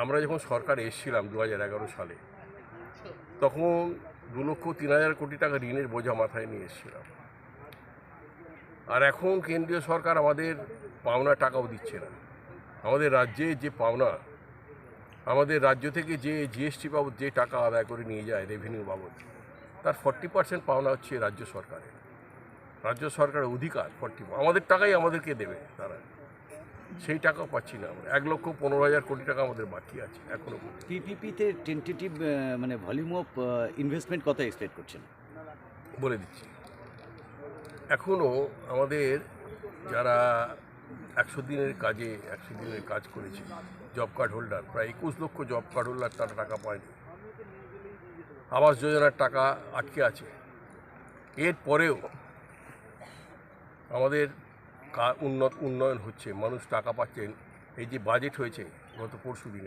আমরা যখন সরকার এসেছিলাম 2011 সালে, তখন 2,03,000 কোটি টাকা ঋণের বোঝা মাথায় নিয়ে এসেছিলাম। আর এখন কেন্দ্রীয় সরকার আমাদের পাওনা টাকাও দিচ্ছে না। আমাদের রাজ্যে যে পাওনা, আমাদের রাজ্য থেকে যে জিএসটি বাবদ যে টাকা আদায় করে নিয়ে যায় রেভিনিউ বাবদ, তার 40% পাওনা হচ্ছে রাজ্য সরকারের। রাজ্য সরকারের অধিকার 40, আমাদের টাকাই আমাদেরকে দেবে তারা, সেই টাকাও পাচ্ছি না আমরা। 1,15,000 কোটি টাকা আমাদের বাকি আছে এখনো। পিপিপিতে টেন্টেটিভ মানে ভলিউম অফ ইনভেস্টমেন্ট কত এক্সপেক্ট করছেন? বলে দিচ্ছি, এখনও আমাদের যারা 100 দিনের কাজ করেছে, জব কার্ড হোল্ডার, প্রায় 21 লক্ষ জব কার্ড হোল্ডার তারা টাকা পায়নি। আবাস যোজনার টাকা আটকে আছে। এরপরেও আমাদের উন্নয়ন হচ্ছে, মানুষ টাকা পাচ্ছেন। এই যে বাজেট হয়েছে গত পরশু দিনে,